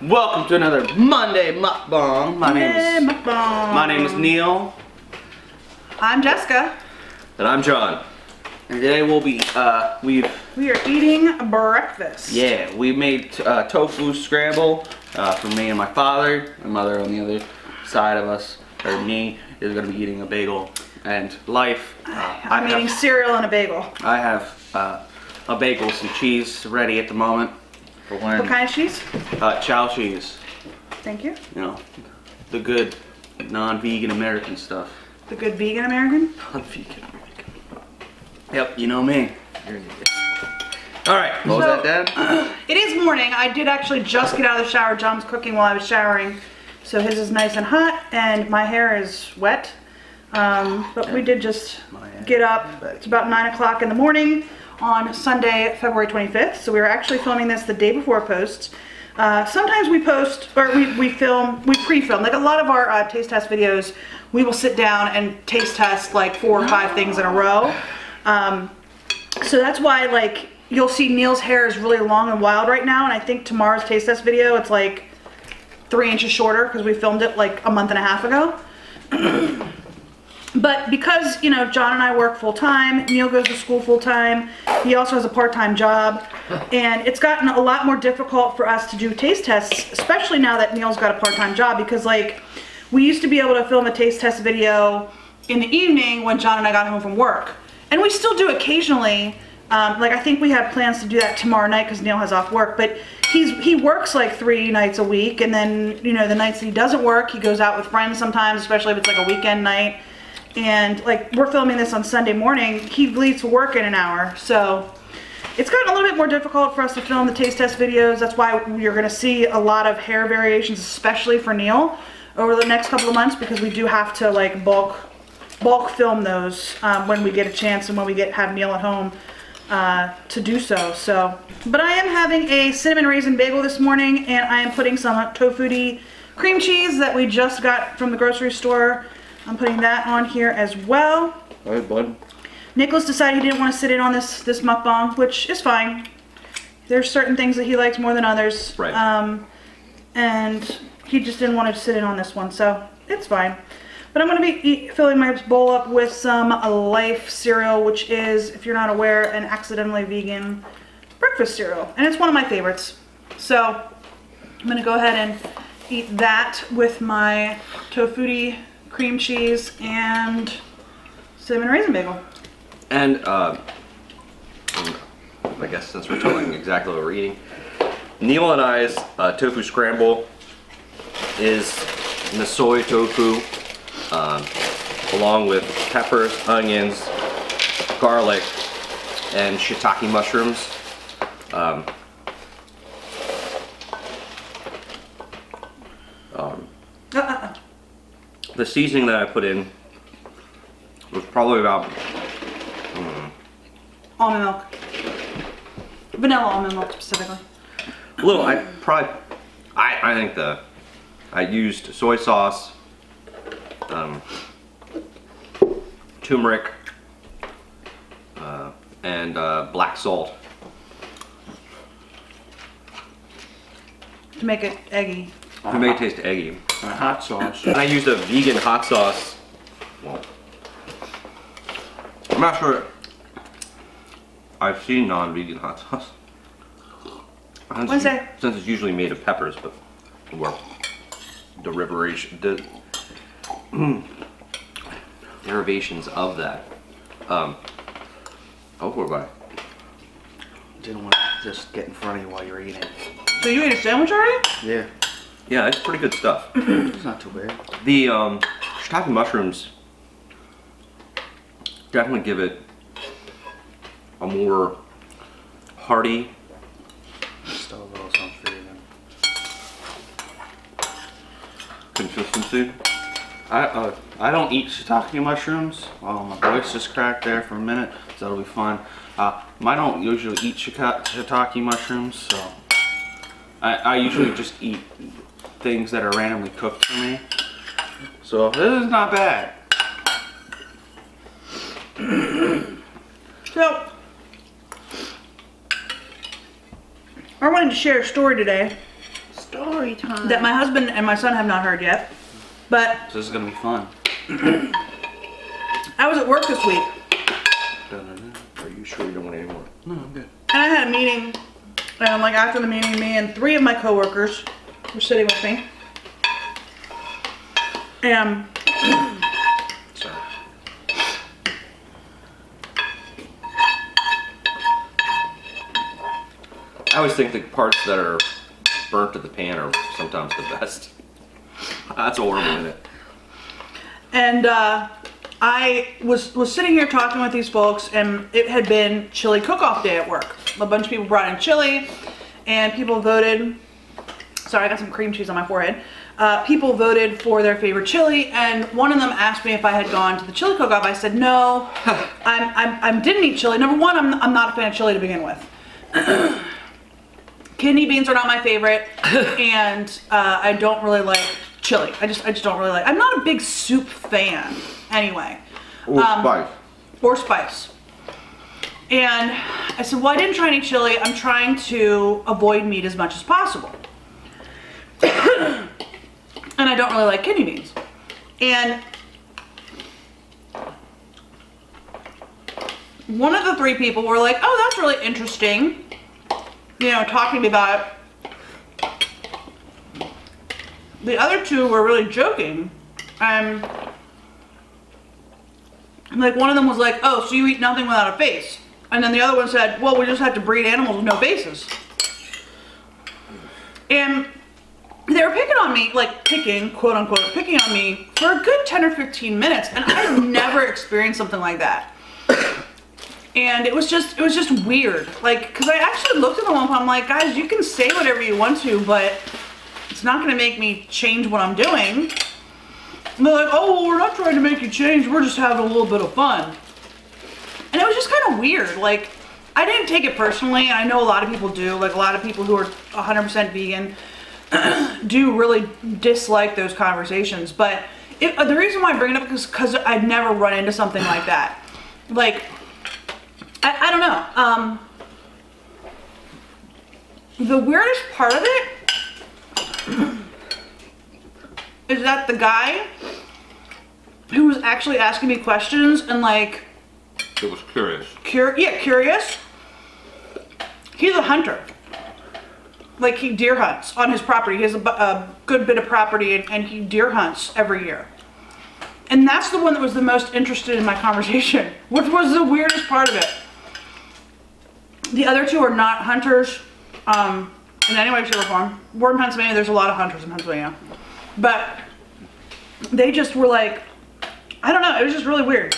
Welcome to another Monday Mukbang. My name is Neil. I'm Jessica. And I'm John. And today we'll be we are eating breakfast. Yeah, we made tofu scramble for me and my father. My mother on the other side of us, or me, is going to be eating a bagel. And life. I'm eating cereal and a bagel. I have a bagel, some cheese ready at the moment. For when, what kind of cheese? Chow cheese. Thank you. You know, the good non-vegan American stuff. The good vegan American? Non-vegan American. Yep, you know me. Alright, what was that, Dad? It is morning. I did actually just get out of the shower. John was cooking while I was showering. So his is nice and hot, and my hair is wet. But we did just get up. It's about 9 o'clock in the morning on Sunday, February 25th. So we were actually filming this the day before post. Sometimes we post, or we pre-film. Like a lot of our taste test videos, we will sit down and taste test like 4 or 5 things in a row. So that's why like you'll see Neil's hair is really long and wild right now. And I think tomorrow's taste test video, it's like 3 inches shorter because we filmed it like a month and a half ago. But because, you know, John and I work full-time, Neil goes to school full-time, he also has a part-time job, and it's gotten a lot more difficult for us to do taste tests, especially now that Neil's got a part-time job, because, like, we used to be able to film a taste test video in the evening when John and I got home from work. And we still do occasionally. Like, I think we have plans to do that tomorrow night because Neil has off work, but he works like 3 nights a week, and then, you know, the nights that he doesn't work, he goes out with friends sometimes, especially if it's like a weekend night. And like we're filming this on Sunday morning, he leaves for work in an hour, so it's gotten a little bit more difficult for us to film the taste test videos. That's why you're going to see a lot of hair variations, especially for Neil, over the next couple of months, because we do have to like bulk film those when we get a chance and when we have Neil at home to do so. But I am having a cinnamon raisin bagel this morning, and I am putting some tofu cream cheese that we just got from the grocery store. I'm putting that on here as well. All right, bud. Nicholas decided he didn't want to sit in on this mukbang, which is fine. There's certain things that he likes more than others. Right. And he just didn't want to sit in on this one, so it's fine. But I'm going to be filling my bowl up with some Life cereal, which is, if you're not aware, an accidentally vegan breakfast cereal. And it's one of my favorites. So I'm going to go ahead and eat that with my tofu cream cheese and cinnamon raisin bagel. And I guess since we're telling exactly what we're eating, Neil and I's tofu scramble is the soy tofu along with peppers, onions, garlic, and shiitake mushrooms. The seasoning that I put in was probably about almond milk. Vanilla almond milk specifically. a little. I think I used soy sauce, turmeric, and black salt To make it eggy. to make it taste eggy. And hot sauce. And I used a vegan hot sauce. Well, I'm not sure. I've seen non-vegan hot sauce. Since it's usually made of peppers, but well, derivations of that. Oh, we're by. Didn't want to just get in front of you while you're eating. So you ate a sandwich already? Yeah. Yeah, it's pretty good stuff. It's not too bad. The shiitake mushrooms definitely give it a more hearty. Still a little something for you then. Consistency. I don't eat shiitake mushrooms. My voice just cracked there for a minute, so that'll be fine. I don't usually eat shiitake mushrooms, so I usually just eat things that are randomly cooked for me. So this is not bad. So I wanted to share a story today. Story time. that my husband and my son have not heard yet. But So this is gonna be fun. I was at work this week, Are you sure you don't want any more? No, I'm good. and I had a meeting, and like after the meeting, me and 3 of my coworkers were sitting with me. And Sorry. I always think the parts that are burnt to the pan are sometimes the best. That's horrible, isn't it? And I was sitting here talking with these folks, and it had been chili cook-off day at work. A bunch of people brought in chili, and people voted. Sorry, I got some cream cheese on my forehead. People voted for their favorite chili, and one of them asked me if I had gone to the chili cook-off. I said no, I didn't eat chili. Number one, I'm not a fan of chili to begin with. Kidney beans are not my favorite, and I don't really like chili. I just don't really like. I'm not a big soup fan, anyway. Or spice. Or spice. And I said, well, I didn't try any chili. I'm trying to avoid meat as much as possible. And I don't really like kidney beans. And one of the 3 people were like, oh, that's really interesting. You know, talking to me about it. The other 2 were really joking. And like one of them was like, oh, so you eat nothing without a face. And then the other one said, well, we just have to breed animals with no faces. And they were picking on me, like picking, quote unquote, picking on me for a good 10 or 15 minutes. And I've never experienced something like that. And it was just weird. Like, cause I actually looked at them and I'm like, guys, you can say whatever you want to, but it's not gonna make me change what I'm doing. And they're like, oh, well, we're not trying to make you change. We're just having a little bit of fun. And it was just kind of weird. Like, I didn't take it personally. I know a lot of people do. Like, a lot of people who are 100% vegan do really dislike those conversations. But the reason why I bring it up is because I've never run into something like that. Like, I don't know. The weirdest part of it is that the guy who was actually asking me questions and like... It was curious. Curious. He's a hunter. Like, he deer hunts on his property. He has a good bit of property, and he deer hunts every year. And that's the one that was the most interested in my conversation, which was the weirdest part of it. The other 2 are not hunters in any way, shape, or form. We're in Pennsylvania. There's a lot of hunters in Pennsylvania. But they just were like, I don't know. It was just really weird.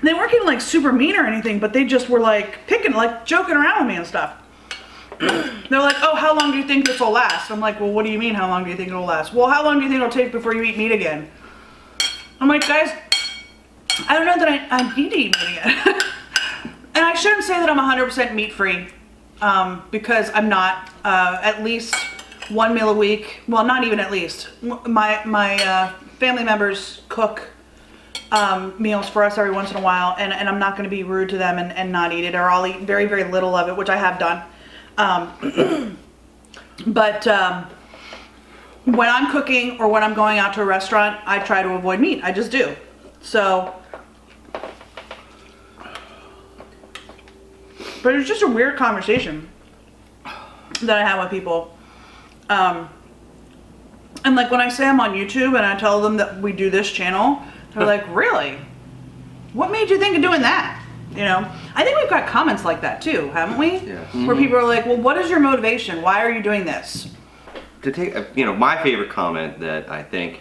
They weren't getting like super mean or anything, but they just were like picking, like joking around with me and stuff. They're like, oh, how long do you think this will last? I'm like, well, what do you mean, how long do you think it'll last? Well, how long do you think it'll take before you eat meat again? I'm like, guys, I don't know that I need to eat meat again. And I shouldn't say that I'm 100% meat-free, because I'm not. At least 1 meal a week. Well, not even at least. My family members cook meals for us every once in a while, and I'm not going to be rude to them and not eat it, or I'll eat very, very little of it, which I have done. But when I'm cooking or when I'm going out to a restaurant, I try to avoid meat. I just do. So, but it's just a weird conversation that I have with people. And like when I say I'm on YouTube and I tell them that we do this channel, they're like, really? What made you think of doing that? You know, I think we've got comments like that too, haven't we? Yeah. Where people are like, well, what is your motivation? Why are you doing this? To take, my favorite comment that I think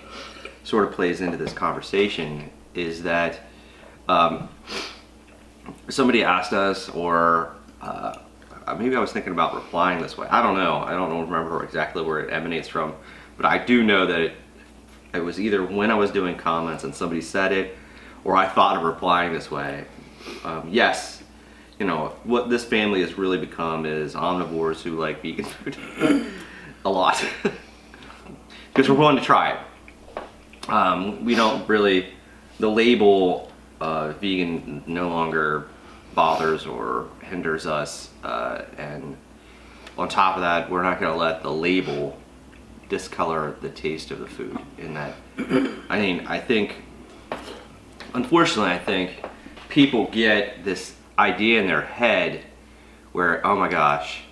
sort of plays into this conversation is that somebody asked us, or maybe I was thinking about replying this way. I don't know. I don't remember exactly where it emanates from, but I do know that it was either when I was doing comments and somebody said it, or I thought of replying this way. Yes, what this family has really become is omnivores who like vegan food a lot, because we're willing to try it. We don't really, the label vegan no longer bothers or hinders us, and on top of that, we're not going to let the label discolor the taste of the food. In that, I mean, unfortunately, I think people get this idea in their head where, oh my gosh,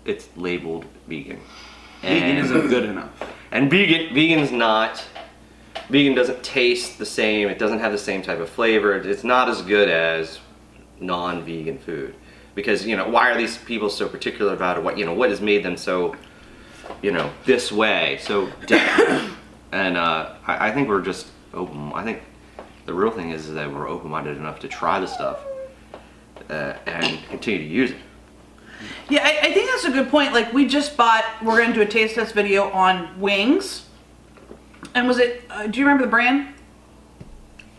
it's labeled vegan. Vegan isn't good enough. And vegan doesn't taste the same. It doesn't have the same type of flavor. It's not as good as non-vegan food. Because, you know, why are these people so particular about it? What has made them so, this way, so different? And I think we're just open. I think the real thing is that we're open-minded enough to try the stuff and continue to use it. Yeah, I think that's a good point. Like, we're going to do a taste test video on wings. And was it, do you remember the brand?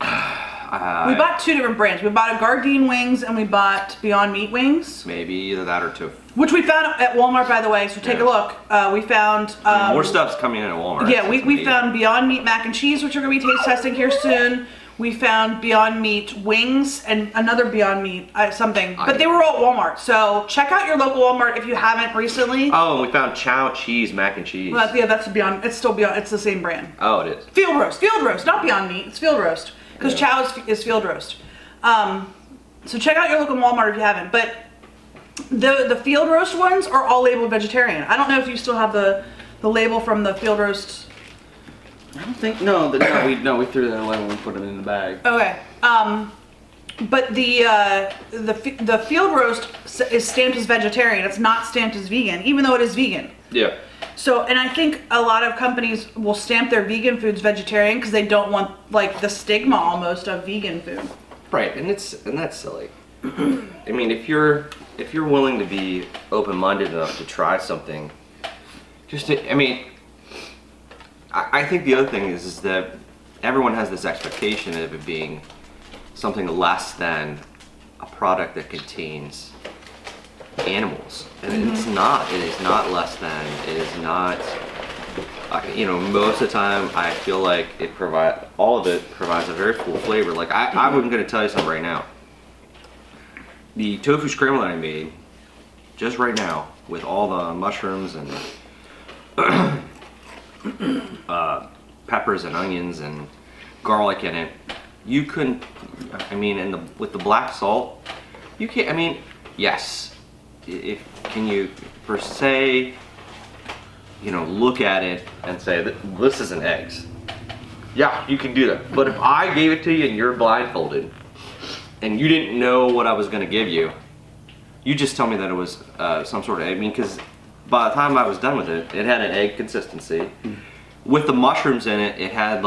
We bought 2 different brands. We bought a Gardein wings and we bought Beyond Meat wings. Maybe either that or Tofu. Which we found at Walmart, by the way, so take a look. We found... more stuff's coming in at Walmart. Yeah, we found Beyond Meat mac and cheese, which we're going to be taste testing here soon. We found Beyond Meat wings and another Beyond Meat something. But they were all at Walmart, so check out your local Walmart if you haven't recently. Oh, and we found Chow cheese mac and cheese. Well, yeah, that's Beyond, it's still Beyond, it's the same brand. Oh, it is. Field roast, not Beyond Meat, it's field roast. Because Chow is field roast. So check out your local Walmart if you haven't. But the field roast ones are all labeled vegetarian. I don't know if you still have the label from the field roast. I don't think, no, we threw that away when we put it in the bag. Okay. But the field roast is stamped as vegetarian. It's not stamped as vegan, even though it is vegan. Yeah. So, and I think a lot of companies will stamp their vegan foods vegetarian because they don't want, like, the stigma almost of vegan food. Right, and that's silly. I mean, if you're willing to be open-minded enough to try something, I think the other thing is that everyone has this expectation of it being something less than a product that contains animals, and it's not. It is not less than. It is not. Most of the time, I feel like all of it provides a very full flavor. Like I'm going to tell you something right now. The tofu scramble that I made, just right now, with all the mushrooms and peppers and onions and garlic in it, you couldn't. With the black salt, you can't. Yes. Can you per se, look at it and say that this isn't eggs? Yeah, you can do that. But if I gave it to you and you're blindfolded and you didn't know what I was going to give you, you just tell me that it was some sort of egg. Because by the time I was done with it, it had an egg consistency. With the mushrooms in it, it had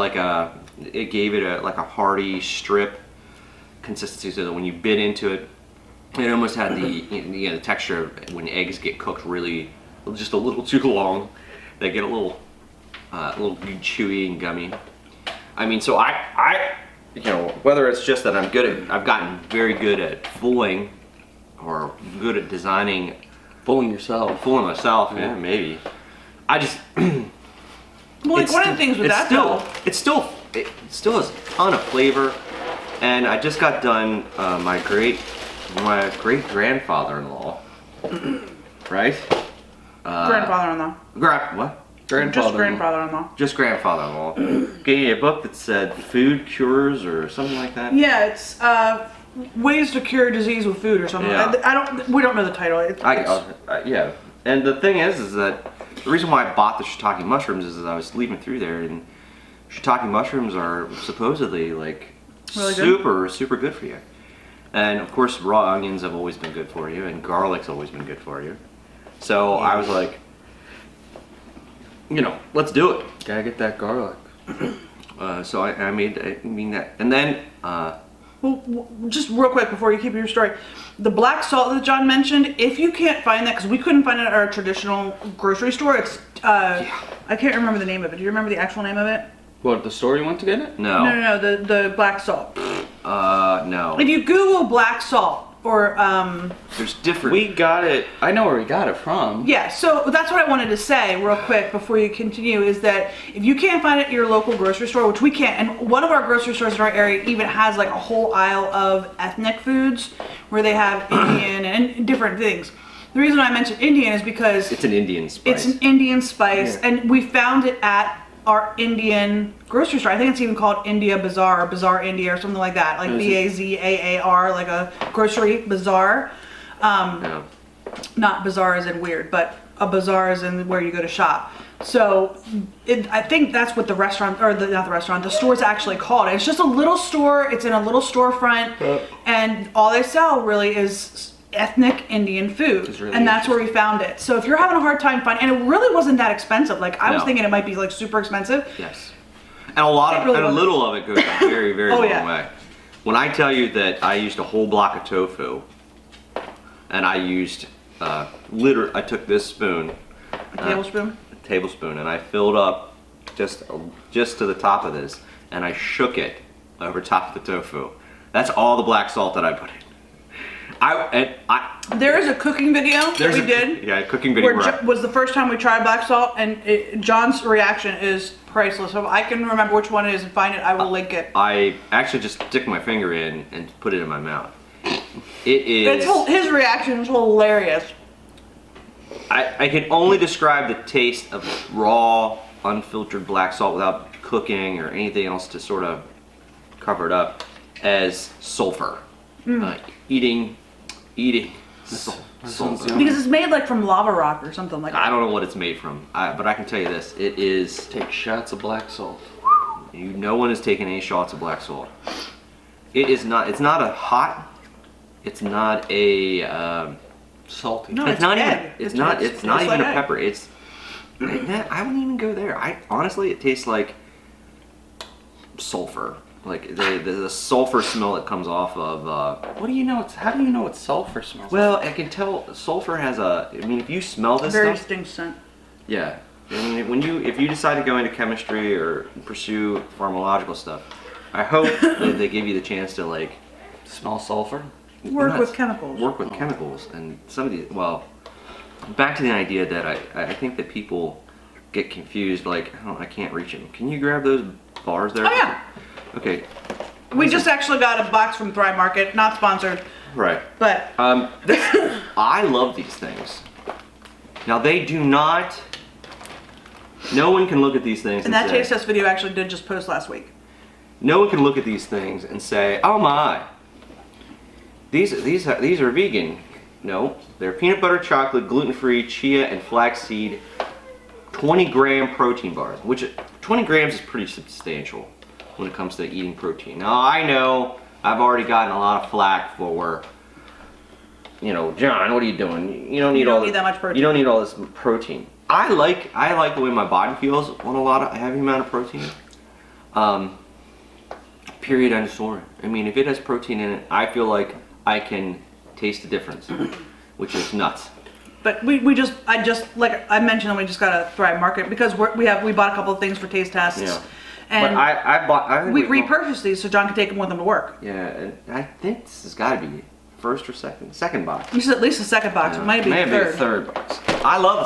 it gave it a hearty strip consistency, so that when you bit into it, it almost had the texture of when eggs get cooked just a little too long. They get a little chewy and gummy. So I whether it's just that I've gotten very good at fooling, or good at designing. Fooling yourself. Fooling myself, yeah, maybe. I just. Well, like one of the things with that it still has a ton of flavor, and I just got done my great grandfather-in-law, right? Grandfather-in-law. What? Just grandfather-in-law. Just grandfather-in-law. Gave me a book that said "Food Cures" or something like that. Yeah, it's ways to cure disease with food or something. Yeah. We don't know the title. Yeah, and the thing is that the reason why I bought the shiitake mushrooms is that I was leafing through there, and shiitake mushrooms are supposedly really super good for you. And of course, raw onions have always been good for you, and garlic's always been good for you. So I was like, let's do it. Gotta get that garlic. So I made that, and then. Well, just real quick before you keep your story, the black salt that John mentioned, if you can't find that, because we couldn't find it at our traditional grocery store, it's, I can't remember the name of it. Do you remember the actual name of it? What, the store you went to get it? No. No, the black salt. No. If you Google black salt, or, there's different. We got it, I know where we got it from. Yeah, so that's what I wanted to say real quick before you continue, is that if you can't find it at your local grocery store, which we can't, and one of our grocery stores in our area even has a whole aisle of ethnic foods where they have Indian and different things. The reason I mentioned Indian is because It's an Indian spice. it's an Indian spice, Yeah. and we found it at our Indian grocery store. I think it's even called India Bazaar, or Bazaar India, or something like that, like Bazaar, like a grocery bazaar. Yeah. Not bazaar as in weird, but a bazaar as in where you go to shop. So I think that's what the restaurant, or not the restaurant, the store's actually called. It's just a little store. It's in a little storefront, and all they sell really is ethnic Indian food, really and that's where we found it. So if you're having a hard time finding, and it really wasn't that expensive. Like I was No. thinking it might be like super expensive. Yes. And a lot of, really and a wasn't. little of it goes a very, very long yeah. way. When I tell you that I used a whole block of tofu, and I used, literally, I took this spoon, A tablespoon. tablespoon, and I filled up just to the top of this, and I shook it over top of the tofu. That's all the black salt that I put in. There is a cooking video that we did. Yeah, a cooking video. Where was the first time we tried black salt, and John's reaction is priceless. So if I can remember which one it is and find it, I will link it. I actually just stick my finger in and put it in my mouth. It is. His reaction is hilarious. I can only describe the taste of raw, unfiltered black salt without cooking or anything else to sort of cover it up as sulfur. Eating sulfur. Because it's made like from lava rock or something like that. I don't know what it's made from, but I can tell you this: it is. Take shots of black salt. No one is taking any shots of black salt. It is not. It's not a hot. It's not a. Salty. No, It's not egg. even. It's not. It's not like even a egg. pepper. It's. I wouldn't even go there. Honestly, it tastes like sulfur. Like the sulfur smell that comes off of. What do you know? How do you know what sulfur smells? Well, I can tell sulfur has a. I mean, if you smell this Very stuff, distinct scent. yeah. I mean, if you decide to go into chemistry or pursue pharmacological stuff, I hope that they give you the chance to like smell sulfur. Work with chemicals. Work with chemicals, and some of these. Well, back to the idea that I think that people get confused. Like, I can't reach them. Can you grab those bars there? Oh yeah. Okay. We just actually got a box from Thrive Market, not sponsored, Right. but I love these things. Now they do not. No one can look at these things and and that say, taste test video actually did just post last week. no one can look at these things and say, "Oh my, these are vegan." No, they're peanut butter, chocolate, gluten-free, chia, and flaxseed, 20-gram protein bars. Which 20 grams is pretty substantial when it comes to eating protein. Now I know I've already gotten a lot of flack for, John, what are you doing? You don't need that much protein. You don't need all this protein. I like the way my body feels on a heavy amount of protein. Period, end of story. I mean, if it has protein in it, I feel like I can taste the difference, which is nuts. But I just like I mentioned, we just got a Thrive Market because we bought a couple of things for taste tests. Yeah. And but I think we repurchased these so John could take them with him to work. Yeah, and I think this has got to be first or second box. This is at least the second box. Yeah. It might be Maybe third. the third box. I love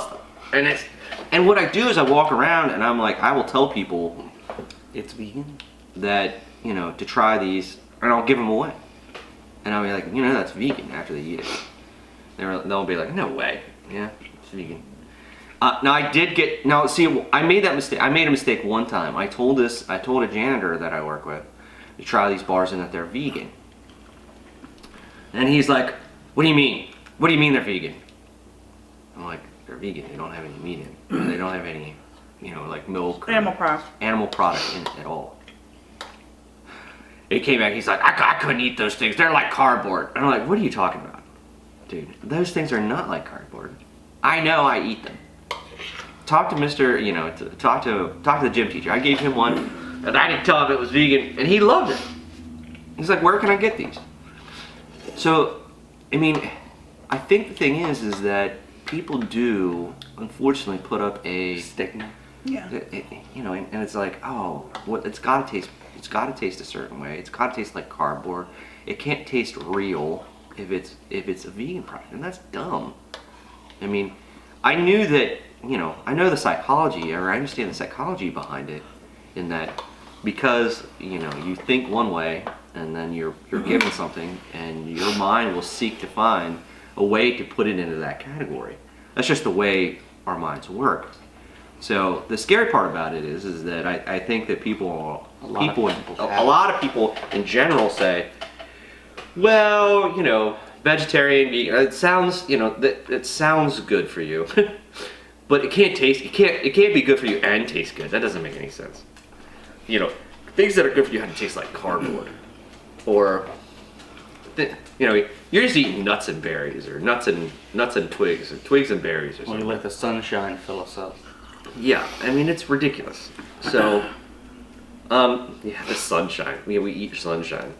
this stuff, and what I do is I walk around and I'm like, I will tell people It's vegan. that to try these, and I'll give them away, and I'll be like, that's vegan after they eat it. They'll be like, no way, yeah, it's vegan. Now I did get, I made that mistake. I made a mistake one time. I told a janitor that I work with to try these bars and that they're vegan. And he's like, what do you mean? What do you mean they're vegan? I'm like, they're vegan. They don't have any meat in it. And they don't have any, like milk. Animal product. Animal product in it at all. He came back, he's like, I couldn't eat those things. They're like cardboard. And I'm like, what are you talking about? Dude, those things are not like cardboard. I know, I eat them. Talk to talk to the gym teacher. I gave him one, and I didn't tell him it was vegan, and he loved it. He's like, where can I get these? So, I mean, I think the thing is that people do, unfortunately, put up a Stigma. Yeah. and it's like, oh, it's gotta taste a certain way. It's gotta taste like cardboard. It can't taste real if it's a vegan product, and that's dumb. I mean, I knew that, I know the psychology, or I understand the psychology behind it, in that because, you think one way, and then you're given something, and your mind will seek to find a way to put it into that category. That's just the way our minds work. So the scary part about it is that I think that a lot of people in general say, well, you know, vegetarian, vegan, it sounds, you know, it sounds good for you, but it can't be good for you and taste good. That doesn't make any sense. You know, things that are good for you have to taste like cardboard, or you know, you're just eating nuts and berries, or nuts and twigs, or twigs and berries, or something. Well, you let the sunshine fill us up. Yeah, I mean, it's ridiculous. So, yeah, the sunshine. We eat sunshine.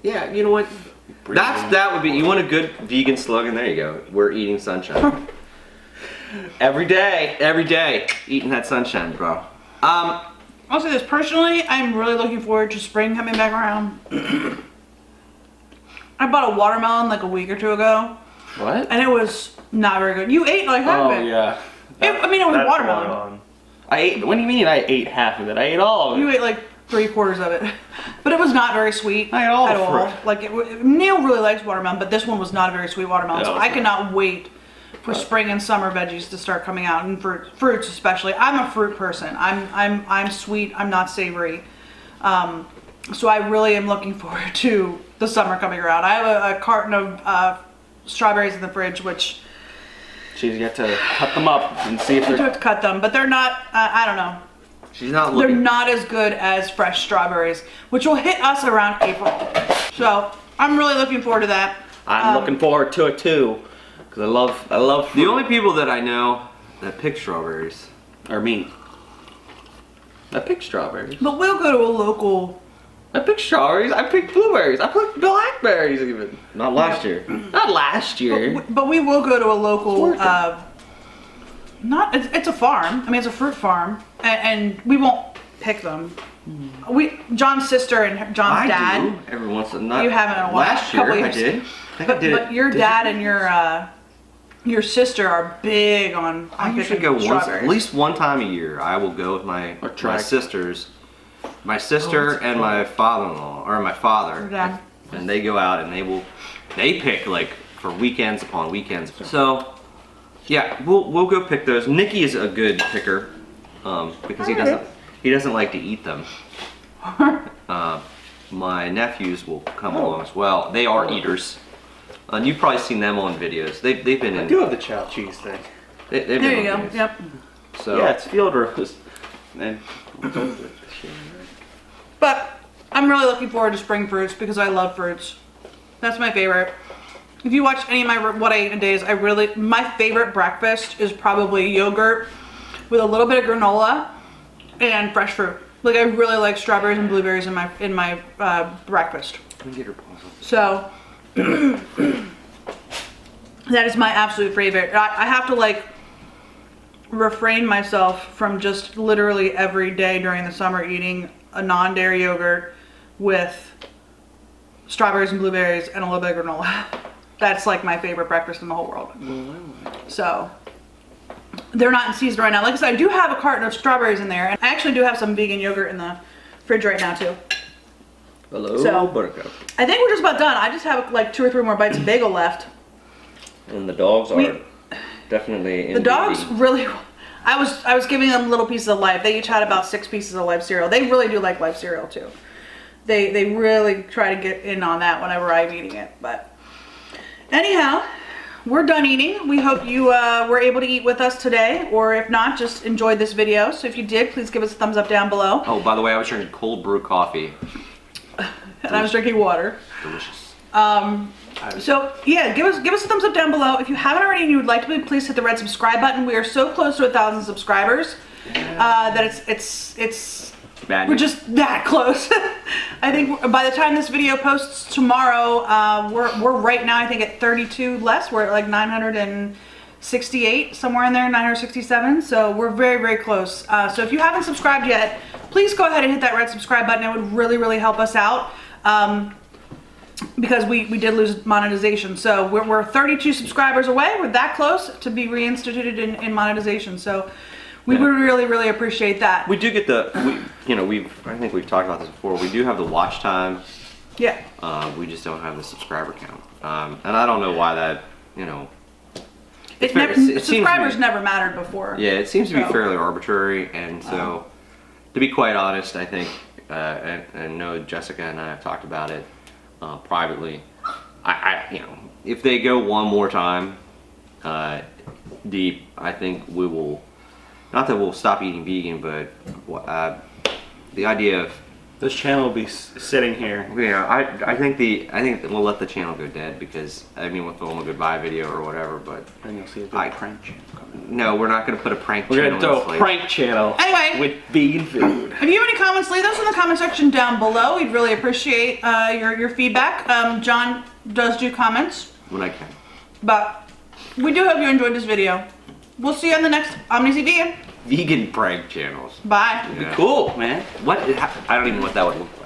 Yeah, you know what? That would be. You want a good vegan slogan? There you go. We're eating sunshine. every day, eating that sunshine, bro. I'll say this personally. I'm really looking forward to spring coming back around. I bought a watermelon like a week or two ago. What? And it was not very good. You ate like half of it. Oh yeah. I mean, it was watermelon. I ate. What do you mean? I ate half of it. I ate all of it. You ate like 3/4 of it, but it was not very sweet. I ate all at the all. fruit. Like Neil really likes watermelon, but this one was not a very sweet watermelon. Yeah, So I cannot wait for spring and summer veggies to start coming out, and fruits especially. I'm a fruit person. I'm sweet. I'm not savory. So I really am looking forward to the summer coming around. I have a carton of strawberries in the fridge, which. She's yet to cut them up and see if I do they're. have to cut them, but they're not. I don't know. She's not looking. They're not as good as fresh strawberries, which will hit us around April. So I'm really looking forward to that. I'm looking forward to it too, because I love. The only people that I know that pick strawberries are me. I pick strawberries. But we'll go to a local. I picked strawberries. I picked blueberries. I picked blackberries even. Not last year. Not last year. But we will go to a local. It's a farm. I mean, it's a fruit farm, and we won't pick them. John's sister and John's dad. I do every once in a while. You haven't in a while. Last year I did. I think I did. But your dad and your sister are big on I usually go at least one time a year. I will go with my sisters. My sister and my father-in-law, or my father, and they go out and they pick like for weekends upon weekends. So, yeah, we'll go pick those. Nikki is a good picker because he doesn't like to eat them. My nephews will come along as well. They are eaters, and you've probably seen them on videos. They've been in. I do have the chow cheese thing. There you go. Yep. So yeah, it's field roast. And but I'm really looking forward to spring fruits because I love fruits. That's my favorite. If you watch any of my what I eat in days, my favorite breakfast is probably yogurt with a little bit of granola and fresh fruit. Like I really like strawberries and blueberries in my breakfast. Let me get her puzzle. So that is my absolute favorite. I have to like refrain myself from just literally every day during the summer eating a non-dairy yogurt with strawberries and blueberries and a little bit of granola. That's like my favorite breakfast in the whole world. So they're not in season right now. Like I said, I do have a carton of strawberries in there, and I actually do have some vegan yogurt in the fridge right now too. Hello, Buttercup. I think we're just about done. I just have like 2 or 3 more bites of bagel left. And the dogs are definitely in the dogs really. I was giving them little pieces of Life. They each had about 6 pieces of Life cereal. They really do like Life cereal too. They really try to get in on that whenever I'm eating it. But anyhow, we're done eating. We hope you were able to eat with us today, or if not, just enjoyed this video. So if you did, please give us a thumbs up down below. Oh, by the way, I was drinking cold brew coffee. And I was drinking water. Delicious. So yeah, give us a thumbs up down below. If you haven't already and you would like to, please hit the red subscribe button. We are so close to 1,000 subscribers that it's we're just that close. I think by the time this video posts tomorrow, we're right now I think at 32 less. We're at like 968 somewhere in there, 967. So we're very, very close. So if you haven't subscribed yet, please go ahead and hit that red subscribe button. It would really, really help us out. Because we did lose monetization. So we're 32 subscribers away. We're that close to be reinstituted in monetization. So we would really, really appreciate that. We do get I think we've talked about this before. We do have the watch time. Yeah. We just don't have the subscriber count. And I don't know why that you know. Subscribers never mattered before. Yeah, it seems to be fairly arbitrary, and so to be quite honest, I think, and I know Jessica and I have talked about it privately. You know, if they go one more time deep, I think we will. Not that we'll stop eating vegan, but the idea of this channel will be sitting here. Yeah, I think we'll let the channel go dead because I mean we'll film a goodbye video or whatever, but then you'll see a big prank channel coming. No, we're not gonna put a prank channel. We're gonna do a prank channel. Anyway, with vegan food. If you have any comments, leave those in the comment section down below. We'd really appreciate your feedback. John does do comments when I can, but we do hope you enjoyed this video. We'll see you on the next Omnis Vegan. Vegan prank channels. Bye. Yeah. Cool, man. What? I don't even know what that would look like.